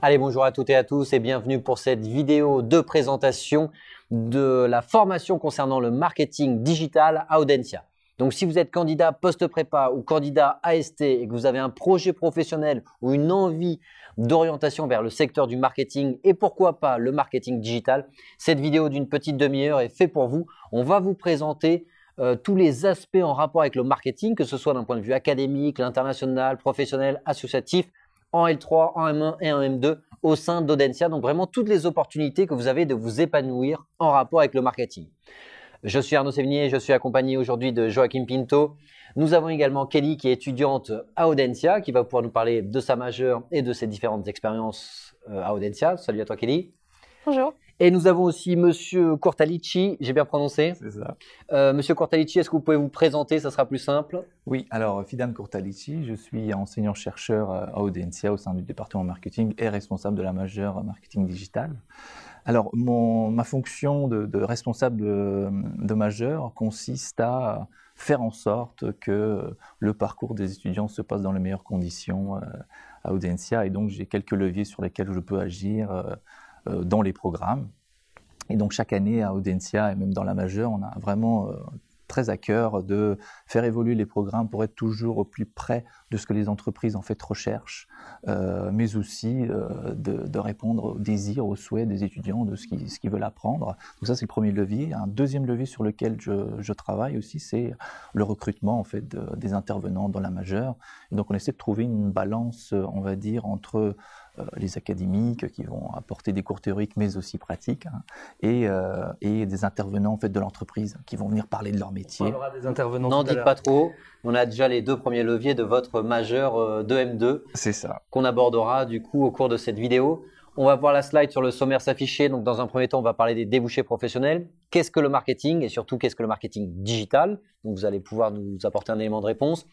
Allez, bonjour à toutes et à tous et bienvenue pour cette vidéo de présentation de la formation concernant le marketing digital à Audencia. Donc, si vous êtes candidat post-prépa ou candidat AST et que vous avez un projet professionnel ou une envie d'orientation vers le secteur du marketing et pourquoi pas le marketing digital, cette vidéo d'une petite demi-heure est faite pour vous. On va vous présenter tous les aspects en rapport avec le marketing, que ce soit d'un point de vue académique, l'international, professionnel, associatif, en L3, en M1 et en M2 au sein d'Audencia. Donc vraiment toutes les opportunités que vous avez de vous épanouir en rapport avec le marketing. Je suis Arnaud Sévigné, je suis accompagné aujourd'hui de Joachim Pinto. Nous avons également Kelly qui est étudiante à Audencia, qui va pouvoir nous parler de sa majeure et de ses différentes expériences à Audencia. Salut à toi Kelly. Bonjour. Et nous avons aussi Monsieur Courtalici, j'ai bien prononcé? C'est ça. Monsieur Courtalici, est-ce que vous pouvez vous présenter? Ça sera plus simple. Oui, alors Fidan Courtalici, je suis enseignant-chercheur à Audencia au sein du département marketing et responsable de la majeure marketing digital. Alors, ma fonction de responsable de majeure consiste à faire en sorte que le parcours des étudiants se passe dans les meilleures conditions à Audencia, et donc j'ai quelques leviers sur lesquels je peux agir dans les programmes. Et donc chaque année à Audencia et même dans la majeure, on a vraiment très à cœur de faire évoluer les programmes pour être toujours au plus près de ce que les entreprises en fait recherchent, mais aussi de répondre aux désirs, aux souhaits des étudiants, de ce qu'ils veulent apprendre. Donc ça c'est le premier levier. Un deuxième levier sur lequel je travaille aussi, c'est le recrutement en fait des intervenants dans la majeure. Et donc on essaie de trouver une balance, on va dire, entre les académiques qui vont apporter des cours théoriques mais aussi pratiques, et des intervenants en fait de l'entreprise qui vont venir parler de leur métier. On aura des intervenants. N'en dites pas trop, on a déjà les deux premiers leviers de votre majeure de M2. C'est ça. Qu'on abordera du coup au cours de cette vidéo. On va voir la slide sur le sommaire s'afficher. Donc dans un premier temps, on va parler des débouchés professionnels. Qu'est-ce que le marketing et surtout qu'est-ce que le marketing digital? Donc vous allez pouvoir nous apporter un élément de réponse.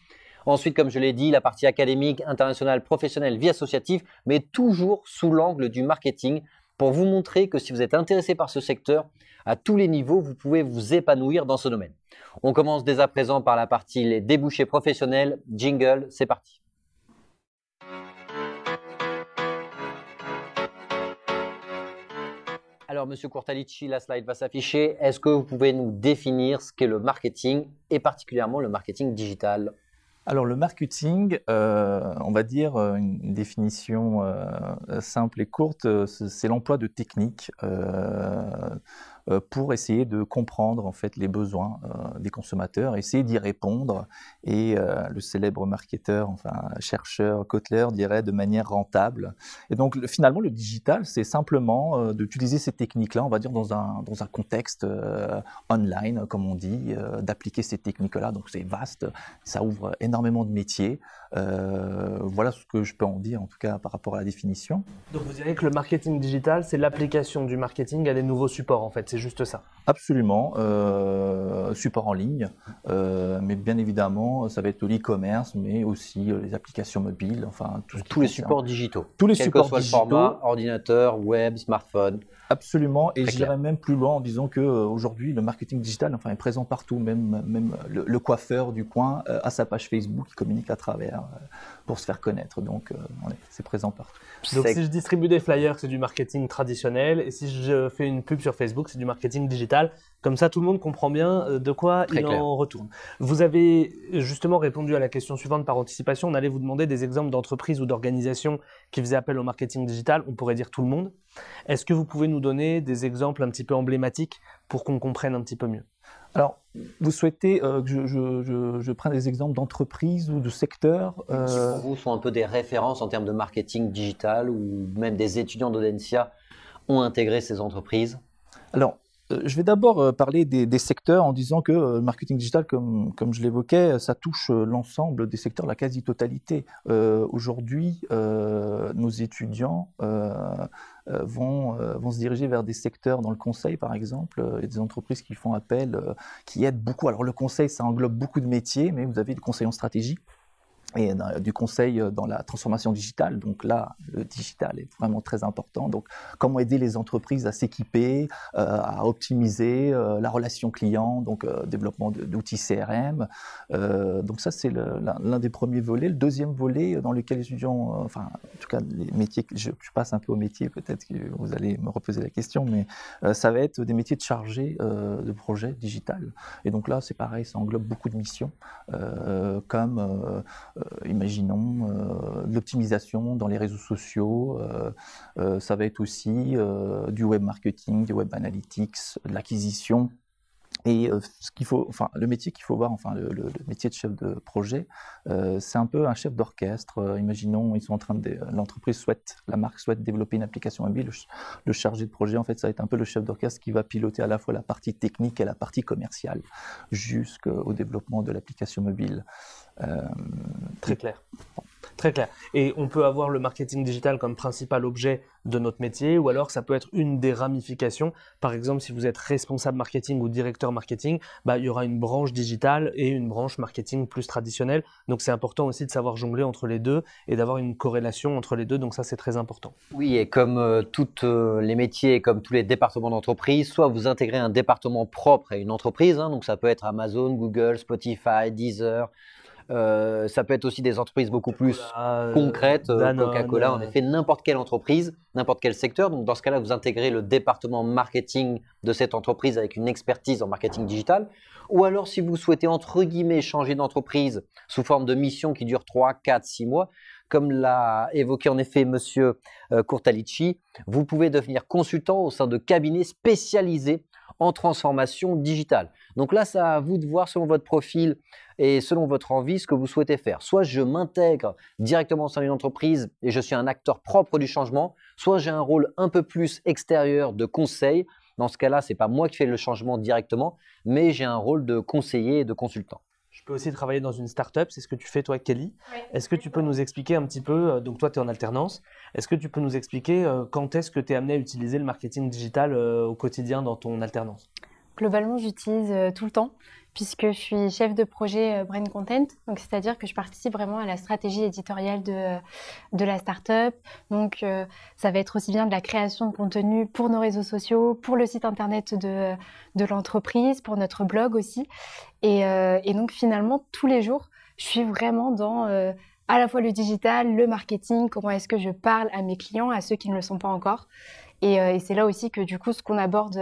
Ensuite, comme je l'ai dit, la partie académique, internationale, professionnelle, vie associative, mais toujours sous l'angle du marketing pour vous montrer que si vous êtes intéressé par ce secteur, à tous les niveaux, vous pouvez vous épanouir dans ce domaine. On commence dès à présent par la partie les débouchés professionnels. Jingle, c'est parti. Alors, Monsieur Courtalici, la slide va s'afficher. Est-ce que vous pouvez nous définir ce qu'est le marketing et particulièrement le marketing digital? Alors le marketing, on va dire une définition simple et courte, c'est l'emploi de techniques pour essayer de comprendre en fait les besoins des consommateurs, essayer d'y répondre, et le célèbre marketeur, enfin chercheur Kotler dirait de manière rentable. Et donc finalement le digital, c'est simplement d'utiliser ces techniques-là, on va dire dans un contexte online, comme on dit, d'appliquer ces techniques-là. Donc c'est vaste, ça ouvre énormément de métiers. Voilà ce que je peux en dire en tout cas par rapport à la définition. Donc vous direz que le marketing digital, c'est l'application du marketing à des nouveaux supports en fait, c'est juste ça? Absolument, support en ligne, mais bien évidemment ça va être l'e-commerce, mais aussi les applications mobiles, enfin tous les supports digitaux. Tous les quel supports que soit digitaux. le format, ordinateur, web, smartphone. Absolument, et Très j'irais clair. même plus loin en disant qu'aujourd'hui le marketing digital est présent partout, même le coiffeur du coin a sa page Facebook qui communique à travers pour se faire connaître, donc c'est présent partout. Donc si je distribue des flyers, c'est du marketing traditionnel, et si je fais une pub sur Facebook, c'est du marketing digital. Comme ça, tout le monde comprend bien de quoi Très il clair. en retourne. Vous avez justement répondu à la question suivante par anticipation. On allait vous demander des exemples d'entreprises ou d'organisations qui faisaient appel au marketing digital. On pourrait dire tout le monde. Est-ce que vous pouvez nous donner des exemples un petit peu emblématiques pour qu'on comprenne un petit peu mieux? Alors, vous souhaitez que je prenne des exemples d'entreprises ou de secteurs Qui pour vous sont un peu des références en termes de marketing digital ou même des étudiants d'Audencia ont intégré ces entreprises? Alors, je vais d'abord parler des secteurs en disant que le marketing digital, comme je l'évoquais, ça touche l'ensemble des secteurs, la quasi-totalité. Aujourd'hui, nos étudiants vont se diriger vers des secteurs dans le conseil, par exemple, et des entreprises qui font appel, qui aident beaucoup. Alors le conseil, ça englobe beaucoup de métiers, mais vous avez du conseil en stratégie, et du conseil dans la transformation digitale. Donc là, le digital est vraiment très important. Donc, comment aider les entreprises à s'équiper, à optimiser la relation client, donc développement d'outils CRM. Donc ça, c'est l'un des premiers volets. Le deuxième volet dans lequel les étudiants, enfin, en tout cas, les métiers, je passe un peu aux métiers, peut-être que vous allez me reposer la question, mais ça va être des métiers de chargé de projet digital. Et donc là, c'est pareil, ça englobe beaucoup de missions, comme imaginons de l'optimisation dans les réseaux sociaux, ça va être aussi du web marketing, du web analytics, de l'acquisition. Et ce qu'il faut, enfin, le métier qu'il faut voir, enfin, le métier de chef de projet, c'est un peu un chef d'orchestre. Imaginons, ils sont en train de, l'entreprise souhaite, la marque souhaite développer une application mobile. Le chargé de projet, en fait, ça va être un peu le chef d'orchestre qui va piloter à la fois la partie technique et la partie commerciale, jusqu'au développement de l'application mobile. Très clair. Très clair. Et on peut avoir le marketing digital comme principal objet de notre métier, ou alors ça peut être une des ramifications. Par exemple, si vous êtes responsable marketing ou directeur marketing, bah, il y aura une branche digitale et une branche marketing plus traditionnelle. Donc c'est important aussi de savoir jongler entre les deux et d'avoir une corrélation entre les deux. Donc ça, c'est très important. Oui, et comme tous les métiers, comme tous les départements d'entreprise, soit vous intégrez un département propre à une entreprise, hein, donc ça peut être Amazon, Google, Spotify, Deezer. Ça peut être aussi des entreprises beaucoup plus concrètes, Coca-Cola, en effet, n'importe quelle entreprise, n'importe quel secteur. Donc, dans ce cas-là, vous intégrez le département marketing de cette entreprise avec une expertise en marketing digital. Ou alors, si vous souhaitez, entre guillemets, changer d'entreprise sous forme de mission qui dure 3, 4, 6 mois, comme l'a évoqué en effet Monsieur Kurtalici, vous pouvez devenir consultant au sein de cabinets spécialisés en transformation digitale. Donc là, c'est à vous de voir selon votre profil et selon votre envie ce que vous souhaitez faire. Soit je m'intègre directement au sein d'une entreprise et je suis un acteur propre du changement, soit j'ai un rôle un peu plus extérieur de conseil. Dans ce cas-là, ce n'est pas moi qui fais le changement directement, mais j'ai un rôle de conseiller et de consultant. Je peux aussi travailler dans une start-up, c'est ce que tu fais toi, Kelly. Oui, est-ce que tu peux nous expliquer un petit peu, donc toi tu es en alternance, est-ce que tu peux nous expliquer quand est-ce que tu es amené à utiliser le marketing digital au quotidien dans ton alternance? Globalement, j'utilise tout le temps puisque je suis chef de projet Brand Content. Donc, c'est-à-dire que je participe vraiment à la stratégie éditoriale de la start-up. Donc, ça va être aussi bien de la création de contenu pour nos réseaux sociaux, pour le site internet de l'entreprise, pour notre blog aussi. Et donc, finalement, tous les jours, je suis vraiment dans à la fois le digital, le marketing, comment est-ce que je parle à mes clients, à ceux qui ne le sont pas encore. Et c'est là aussi que, du coup, ce qu'on aborde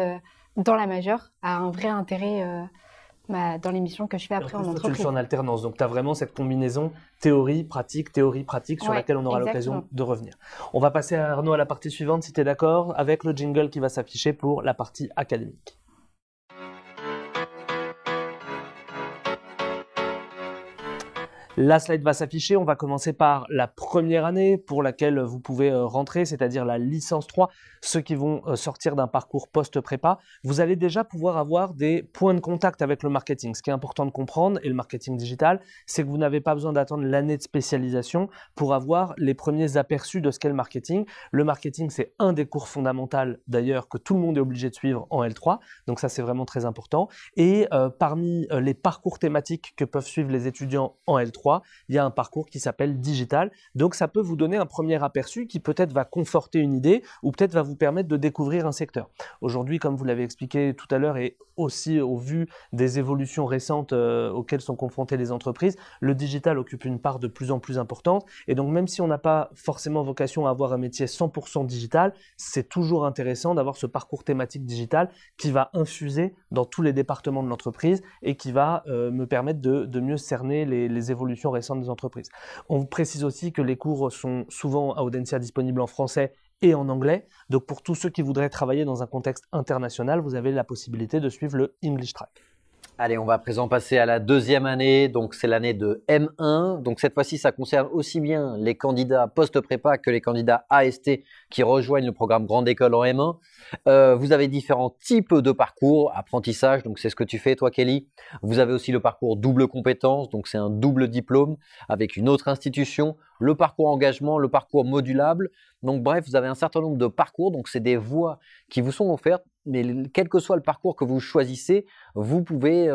dans la majeure a un vrai intérêt dans les missions que je fais après en entreprise. Tu le fais en alternance, donc tu as vraiment cette combinaison théorie-pratique sur laquelle on aura l'occasion de revenir. On va passer à Arnaud à la partie suivante, si tu es d'accord, avec le jingle qui va s'afficher pour la partie académique. La slide va s'afficher, on va commencer par la première année pour laquelle vous pouvez rentrer, c'est-à-dire la licence 3, ceux qui vont sortir d'un parcours post-prépa. Vous allez déjà pouvoir avoir des points de contact avec le marketing. Ce qui est important de comprendre, et le marketing digital, c'est que vous n'avez pas besoin d'attendre l'année de spécialisation pour avoir les premiers aperçus de ce qu'est le marketing. Le marketing, c'est un des cours fondamentaux d'ailleurs que tout le monde est obligé de suivre en L3, donc ça c'est vraiment très important. Et parmi les parcours thématiques que peuvent suivre les étudiants en L3, il y a un parcours qui s'appelle digital. Donc ça peut vous donner un premier aperçu qui peut-être va conforter une idée ou peut-être va vous permettre de découvrir un secteur. Aujourd'hui, comme vous l'avez expliqué tout à l'heure et aussi au vu des évolutions récentes auxquelles sont confrontées les entreprises, le digital occupe une part de plus en plus importante. Et donc même si on n'a pas forcément vocation à avoir un métier 100% digital, c'est toujours intéressant d'avoir ce parcours thématique digital qui va infuser dans tous les départements de l'entreprise et qui va me permettre de mieux cerner les évolutions récentes des entreprises. On vous précise aussi que les cours sont souvent à Audencia disponibles en français et en anglais. Donc pour tous ceux qui voudraient travailler dans un contexte international, vous avez la possibilité de suivre le English Track. Allez, on va à présent passer à la deuxième année, donc c'est l'année de M1. Donc cette fois-ci, ça concerne aussi bien les candidats post-prépa que les candidats AST qui rejoignent le programme Grande École en M1. Vous avez différents types de parcours, apprentissage, donc c'est ce que tu fais toi Kelly. Vous avez aussi le parcours double compétence, donc c'est un double diplôme avec une autre institution. le parcours engagement, le parcours modulable. Donc bref, vous avez un certain nombre de parcours, donc c'est des voies qui vous sont offertes, mais quel que soit le parcours que vous choisissez, vous pouvez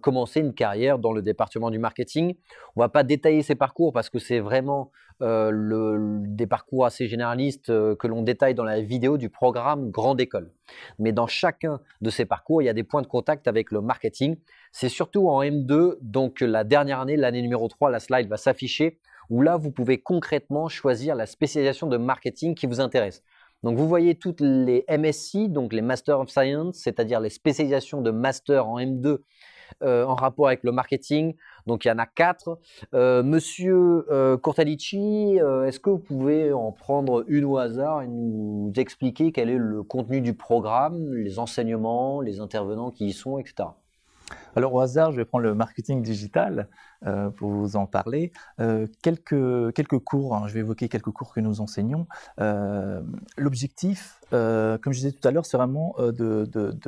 commencer une carrière dans le département du marketing. On ne va pas détailler ces parcours parce que c'est vraiment des parcours assez généralistes que l'on détaille dans la vidéo du programme Grande École. Mais dans chacun de ces parcours, il y a des points de contact avec le marketing. C'est surtout en M2, donc la dernière année, l'année numéro 3, la slide va s'afficher, où là, vous pouvez concrètement choisir la spécialisation de marketing qui vous intéresse. Donc, vous voyez toutes les MSc, donc les Master of Science, c'est-à-dire les spécialisations de master en M2 en rapport avec le marketing. Donc, il y en a 4. Monsieur Cortalici, est-ce que vous pouvez en prendre une au hasard et nous expliquer quel est le contenu du programme, les enseignements, les intervenants qui y sont, etc. Alors au hasard, je vais prendre le marketing digital pour vous en parler. Quelques cours, hein, je vais évoquer quelques cours que nous enseignons. L'objectif, comme je disais tout à l'heure, c'est vraiment de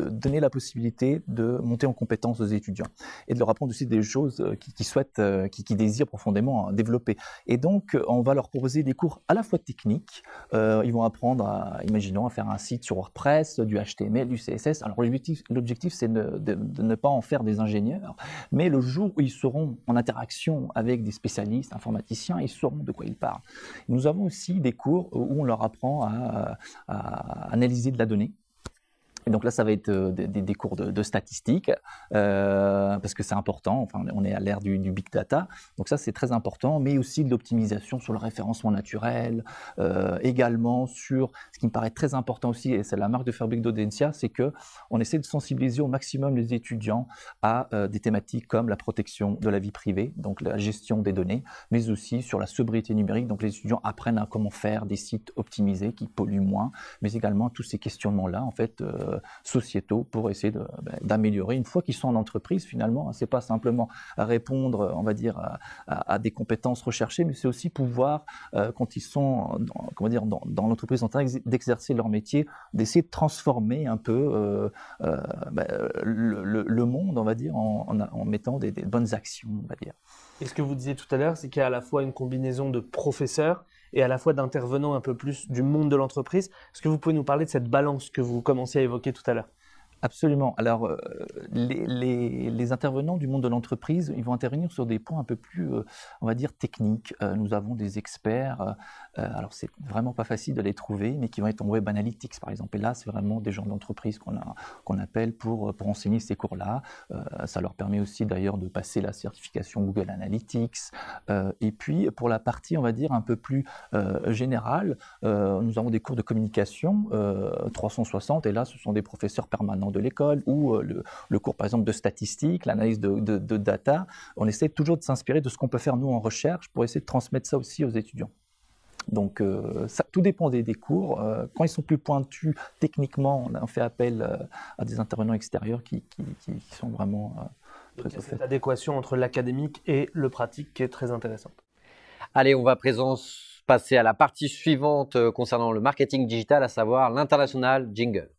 donner la possibilité de monter en compétence aux étudiants et de leur apprendre aussi des choses qu'ils souhaitent, qu'ils désirent profondément développer. Et donc, on va leur proposer des cours à la fois techniques. Ils vont apprendre, imaginons, à faire un site sur WordPress, du HTML, du CSS. Alors l'objectif, c'est de ne pas en faire des ingénieurs, mais le jour où ils seront en interaction avec des spécialistes, informaticiens, ils sauront de quoi ils parlent. Nous avons aussi des cours où on leur apprend à analyser de la donnée. Et donc là, ça va être des cours de statistiques, parce que c'est important, enfin, on est à l'ère du big data, donc ça c'est très important, mais aussi de l'optimisation sur le référencement naturel, également sur, ce qui me paraît très important aussi, et c'est la marque de fabrique d'Audencia, c'est qu'on essaie de sensibiliser au maximum les étudiants à des thématiques comme la protection de la vie privée, donc la gestion des données, mais aussi sur la sobriété numérique, donc les étudiants apprennent à comment faire des sites optimisés qui polluent moins, mais également tous ces questionnements-là, en fait, sociétaux pour essayer d'améliorer. Une fois qu'ils sont en entreprise, finalement, c'est pas simplement répondre, on va dire, à des compétences recherchées, mais c'est aussi pouvoir, quand ils sont, dans l'entreprise en train d'exercer leur métier, d'essayer de transformer un peu le monde, on va dire, en mettant des bonnes actions, on va dire. Et ce que vous disiez tout à l'heure, c'est qu'il y a à la fois une combinaison de professeurs et à la fois d'intervenants un peu plus du monde de l'entreprise. Est-ce que vous pouvez nous parler de cette balance que vous commenciez à évoquer tout à l'heure ? Absolument. Alors, les intervenants du monde de l'entreprise, ils vont intervenir sur des points un peu plus, on va dire, techniques. Nous avons des experts, alors c'est vraiment pas facile de les trouver, mais qui vont être en web analytics, par exemple. Et là, c'est vraiment des gens d'entreprise qu'on appelle pour enseigner ces cours-là. Ça leur permet aussi, d'ailleurs, de passer la certification Google Analytics. Et puis, pour la partie, on va dire, un peu plus générale, nous avons des cours de communication 360, et là, ce sont des professeurs permanents de l'école, ou le cours par exemple de statistique, l'analyse de data. On essaie toujours de s'inspirer de ce qu'on peut faire nous en recherche pour essayer de transmettre ça aussi aux étudiants. Donc tout dépend des cours. Quand ils sont plus pointus techniquement, on fait appel à des intervenants extérieurs qui sont vraiment très il y a cette adéquation entre l'académique et le pratique qui est très intéressante. Allez, on va à présent passer à la partie suivante concernant le marketing digital, à savoir l'international jingle.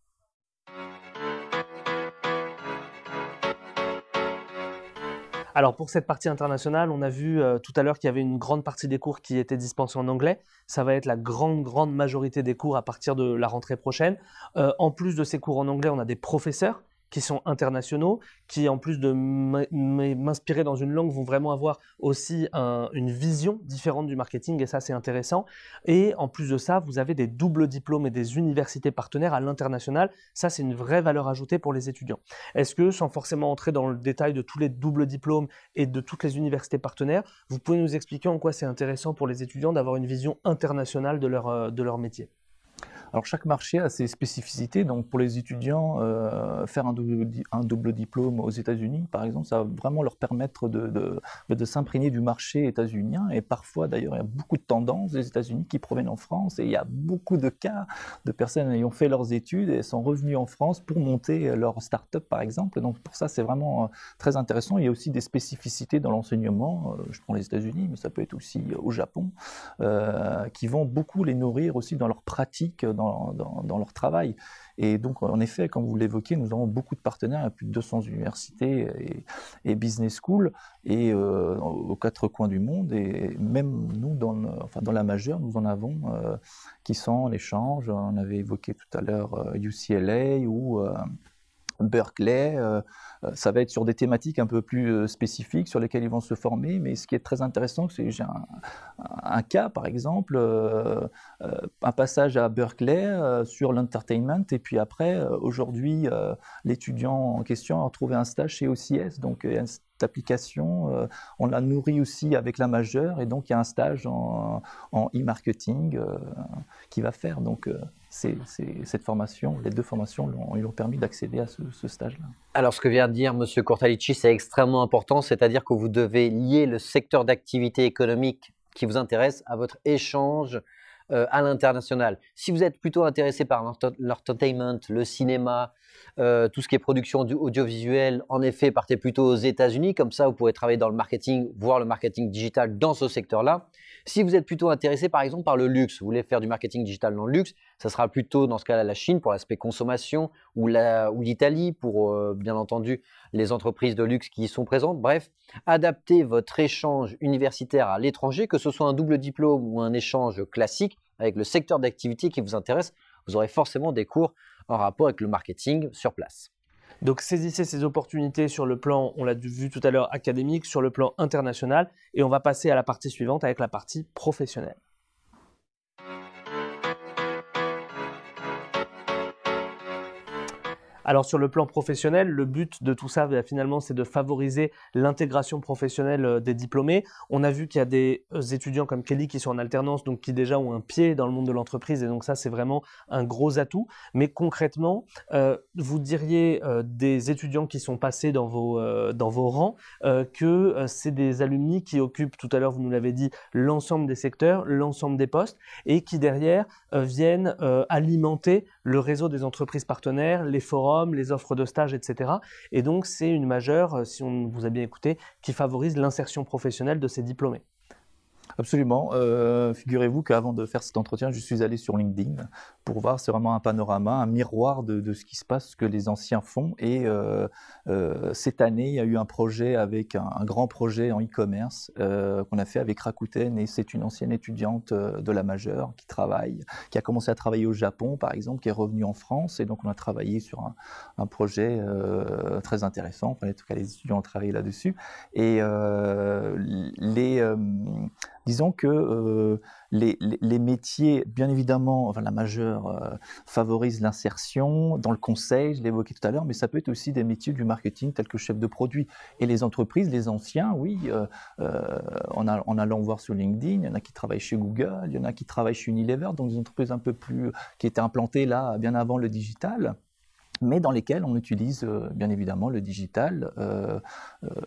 Alors pour cette partie internationale, on a vu tout à l'heure qu'il y avait une grande partie des cours qui étaient dispensés en anglais. Ça va être la grande majorité des cours à partir de la rentrée prochaine. En plus de ces cours en anglais, on a des professeurs qui sont internationaux, qui en plus de m'inspirer dans une langue vont vraiment avoir aussi une vision différente du marketing, et ça c'est intéressant. Et en plus de ça, vous avez des doubles diplômes et des universités partenaires à l'international. Ça c'est une vraie valeur ajoutée pour les étudiants. Est-ce que, sans forcément entrer dans le détail de tous les doubles diplômes et de toutes les universités partenaires, vous pouvez nous expliquer en quoi c'est intéressant pour les étudiants d'avoir une vision internationale de leur métier ? Alors chaque marché a ses spécificités, donc pour les étudiants, faire un double diplôme aux États-Unis, par exemple, ça va vraiment leur permettre de s'imprégner du marché états-unien, et parfois d'ailleurs il y a beaucoup de tendances des États-Unis qui proviennent en France, et il y a beaucoup de cas de personnes ayant fait leurs études et sont revenues en France pour monter leur start-up par exemple, donc pour ça c'est vraiment très intéressant. Il y a aussi des spécificités dans l'enseignement, je prends les États-Unis, mais ça peut être aussi au Japon, qui vont beaucoup les nourrir aussi dans leur pratique dans leur travail. Et donc, en effet, comme vous l'évoquez, nous avons beaucoup de partenaires, il y a plus de 200 universités et business schools aux quatre coins du monde. Et même nous, dans la majeure, nous en avons qui sont en échange. On avait évoqué tout à l'heure UCLA ou Berkeley. Ça va être sur des thématiques un peu plus spécifiques sur lesquelles ils vont se former, mais ce qui est très intéressant, c'est que j'ai un cas, par exemple, un passage à Berkeley sur l'entertainment, et puis après, aujourd'hui, l'étudiant en question a retrouvé un stage chez OCS, donc il y a cette application, on la nourrit aussi avec la majeure, et donc il y a un stage en e-marketing qu'il va faire. Donc cette formation, les deux formations lui ont permis d'accéder à ce stage-là. Alors, ce que vient de dire M. Cortalici, c'est extrêmement important, c'est-à-dire que vous devez lier le secteur d'activité économique qui vous intéresse à votre échange à l'international. Si vous êtes plutôt intéressé par l'entertainment, le cinéma, tout ce qui est production audiovisuelle, en effet, partez plutôt aux États-Unis, comme ça vous pourrez travailler dans le marketing, voire le marketing digital dans ce secteur-là. Si vous êtes plutôt intéressé par exemple par le luxe, vous voulez faire du marketing digital dans le luxe, ça sera plutôt dans ce cas-là la Chine pour l'aspect consommation ou l'Italie pour bien entendu les entreprises de luxe qui y sont présentes. Bref, adaptez votre échange universitaire à l'étranger, que ce soit un double diplôme ou un échange classique avec le secteur d'activité qui vous intéresse. Vous aurez forcément des cours en rapport avec le marketing sur place. Donc saisissez ces opportunités sur le plan, on l'a vu tout à l'heure, académique, sur le plan international, et on va passer à la partie suivante avec la partie professionnelle. Alors sur le plan professionnel, le but de tout ça, finalement, c'est de favoriser l'intégration professionnelle des diplômés. On a vu qu'il y a des étudiants comme Kelly qui sont en alternance, donc qui déjà ont un pied dans le monde de l'entreprise, et donc ça, c'est vraiment un gros atout. Mais concrètement, vous diriez des étudiants qui sont passés dans vos rangs que c'est des alumni qui occupent, tout à l'heure vous nous l'avez dit, l'ensemble des secteurs, l'ensemble des postes, et qui derrière viennent alimenter le réseau des entreprises partenaires, les forums, les offres de stage, etc. Et donc, c'est une majeure, si on vous a bien écouté, qui favorise l'insertion professionnelle de ces diplômés. Absolument. Figurez-vous qu'avant de faire cet entretien, je suis allé sur LinkedIn pour voir, c'est vraiment un panorama, un miroir de ce qui se passe, ce que les anciens font. Et cette année, il y a eu un projet avec un grand projet en e-commerce qu'on a fait avec Rakuten, et c'est une ancienne étudiante de la majeure qui a commencé à travailler au Japon, par exemple, qui est revenue en France. Et donc, on a travaillé sur un projet très intéressant. Enfin, en tout cas, les étudiants ont travaillé là-dessus. Et disons que les métiers, bien évidemment, enfin, la majeure favorise l'insertion dans le conseil, je l'évoquais tout à l'heure, mais ça peut être aussi des métiers du marketing tels que chef de produit. Et les entreprises, les anciens, oui, en allant voir sur LinkedIn, il y en a qui travaillent chez Google, il y en a qui travaillent chez Unilever, donc des entreprises un peu plus qui étaient implantées là bien avant le digital, mais dans lesquels on utilise bien évidemment le digital.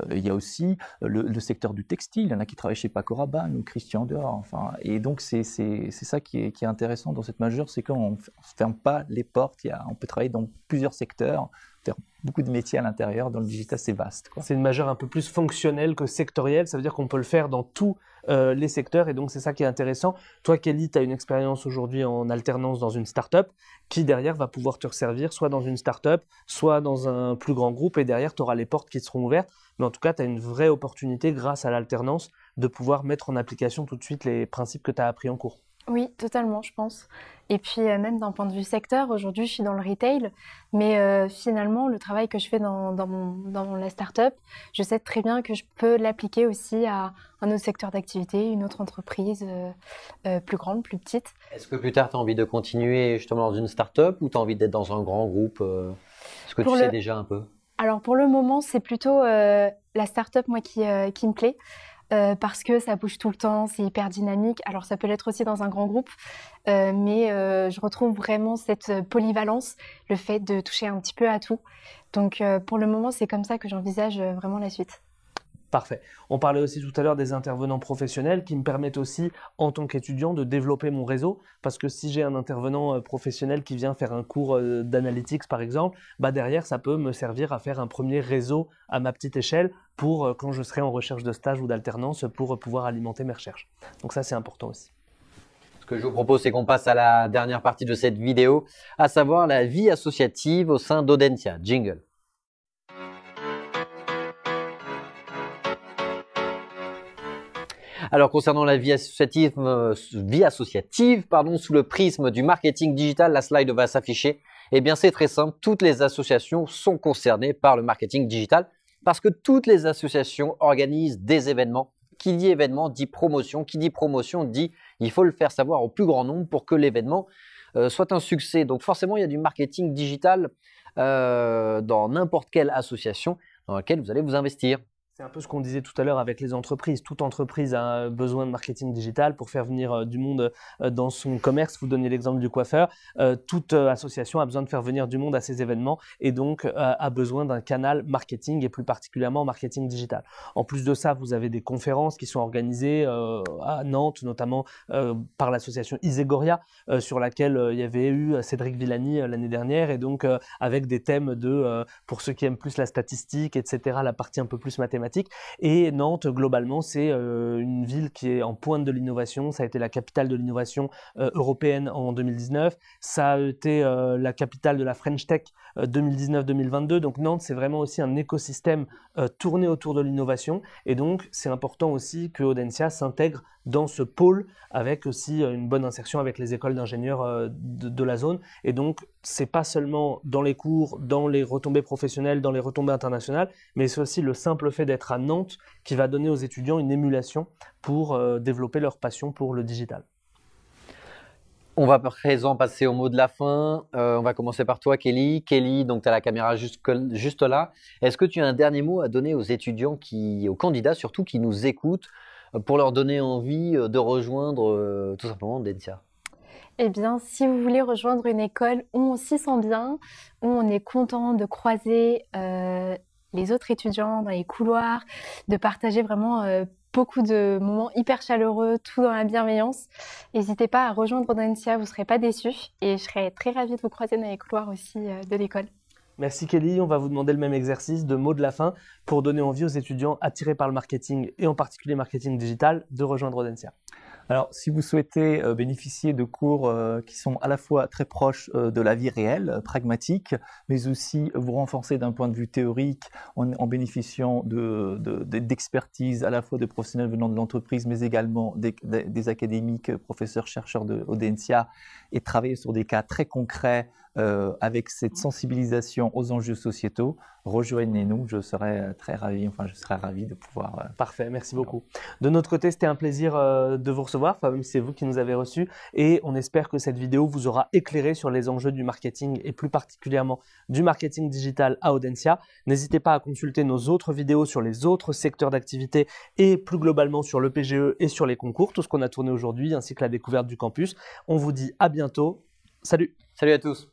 Il y a aussi le secteur du textile, il y en a qui travaillent chez Paco Rabanne ou Christian Dior. Enfin, et donc c'est ça qui est intéressant dans cette majeure, c'est qu'on ne ferme pas les portes, on peut travailler dans plusieurs secteurs, faire beaucoup de métiers à l'intérieur. Dans le digital, c'est vaste, quoi. C'est une majeure un peu plus fonctionnelle que sectorielle, ça veut dire qu'on peut le faire dans tous les secteurs, et donc c'est ça qui est intéressant. Toi, Kelly, tu as une expérience aujourd'hui en alternance dans une start-up qui derrière va pouvoir te resservir soit dans une start-up, soit dans un plus grand groupe, et derrière tu auras les portes qui seront ouvertes. Mais en tout cas, tu as une vraie opportunité grâce à l'alternance de pouvoir mettre en application tout de suite les principes que tu as appris en cours. Oui, totalement, je pense. Et puis, même d'un point de vue secteur, aujourd'hui, je suis dans le retail, mais finalement, le travail que je fais dans la start-up, je sais très bien que je peux l'appliquer aussi à un autre secteur d'activité, une autre entreprise plus grande, plus petite. Est-ce que plus tard, tu as envie de continuer justement dans une start-up ou tu as envie d'être dans un grand groupe? Est-ce que tu sais déjà un peu? Alors, pour le moment, c'est plutôt la start-up, moi, qui me plaît. Parce que ça bouge tout le temps, c'est hyper dynamique. Alors ça peut l'être aussi dans un grand groupe, mais je retrouve vraiment cette polyvalence, le fait de toucher un petit peu à tout. Donc pour le moment, c'est comme ça que j'envisage vraiment la suite. Parfait. On parlait aussi tout à l'heure des intervenants professionnels qui me permettent aussi, en tant qu'étudiant, de développer mon réseau. Parce que si j'ai un intervenant professionnel qui vient faire un cours d'analytics, par exemple, bah derrière, ça peut me servir à faire un premier réseau à ma petite échelle pour quand je serai en recherche de stage ou d'alternance pour pouvoir alimenter mes recherches. Donc ça, c'est important aussi. Ce Ce que je vous propose, c'est qu'on passe à la dernière partie de cette vidéo, à savoir la vie associative au sein d'Audencia. Jingle. Alors, concernant la vie associative, sous le prisme du marketing digital, la slide va s'afficher. Eh bien, c'est très simple. Toutes les associations sont concernées par le marketing digital parce que toutes les associations organisent des événements. Qui dit événement dit promotion. Qui dit promotion dit il faut le faire savoir au plus grand nombre pour que l'événement soit un succès. Donc, forcément, il y a du marketing digital dans n'importe quelle association dans laquelle vous allez vous investir. C'est un peu ce qu'on disait tout à l'heure avec les entreprises. Toute entreprise a besoin de marketing digital pour faire venir du monde dans son commerce. Vous donnez l'exemple du coiffeur. Toute association a besoin de faire venir du monde à ses événements et donc a besoin d'un canal marketing et plus particulièrement marketing digital. En plus de ça, vous avez des conférences qui sont organisées à Nantes, notamment par l'association Isegoria, sur laquelle il y avait eu Cédric Villani l'année dernière et donc avec des thèmes pour ceux qui aiment plus la statistique, etc., la partie un peu plus mathématique. Et Nantes, globalement, c'est une ville qui est en pointe de l'innovation. Ça a été la capitale de l'innovation européenne en 2019. Ça a été la capitale de la French Tech 2019-2022. Donc Nantes, c'est vraiment aussi un écosystème tourné autour de l'innovation. Et donc, c'est important aussi que Audencia s'intègre dans ce pôle avec aussi une bonne insertion avec les écoles d'ingénieurs de la zone. Et donc, c'est pas seulement dans les cours, dans les retombées professionnelles, dans les retombées internationales, mais c'est aussi le simple fait d'être à Nantes qui va donner aux étudiants une émulation pour développer leur passion pour le digital. On va à présent passer au mot de la fin. On va commencer par toi, Kelly. Kelly, donc tu as la caméra juste là. Est-ce que tu as un dernier mot à donner aux étudiants, aux candidats surtout, qui nous écoutent, pour leur donner envie de rejoindre tout simplement Audencia? Eh bien, si vous voulez rejoindre une école où on s'y sent bien, où on est content de croiser les autres étudiants dans les couloirs, de partager vraiment beaucoup de moments hyper chaleureux, tout dans la bienveillance, n'hésitez pas à rejoindre Audencia, vous ne serez pas déçus et je serai très ravie de vous croiser dans les couloirs aussi de l'école. Merci Kelly, on va vous demander le même exercice de mot de la fin pour donner envie aux étudiants attirés par le marketing et en particulier marketing digital de rejoindre Audencia. Alors, si vous souhaitez bénéficier de cours qui sont à la fois très proches de la vie réelle, pragmatiques, mais aussi vous renforcer d'un point de vue théorique en bénéficiant d'expertise à la fois de professionnels venant de l'entreprise, mais également des académiques, professeurs, chercheurs de Audencia, et travailler sur des cas très concrets avec cette sensibilisation aux enjeux sociétaux, rejoignez-nous, je serai très ravi, je serai ravi de pouvoir... Parfait, merci beaucoup. De notre côté, c'était un plaisir de vous recevoir, même si c'est vous qui nous avez reçus, et on espère que cette vidéo vous aura éclairé sur les enjeux du marketing et plus particulièrement du marketing digital à Audencia. N'hésitez pas à consulter nos autres vidéos sur les autres secteurs d'activité et plus globalement sur le PGE et sur les concours, tout ce qu'on a tourné aujourd'hui, ainsi que la découverte du campus. On vous dit à bientôt. Salut! Salut à tous!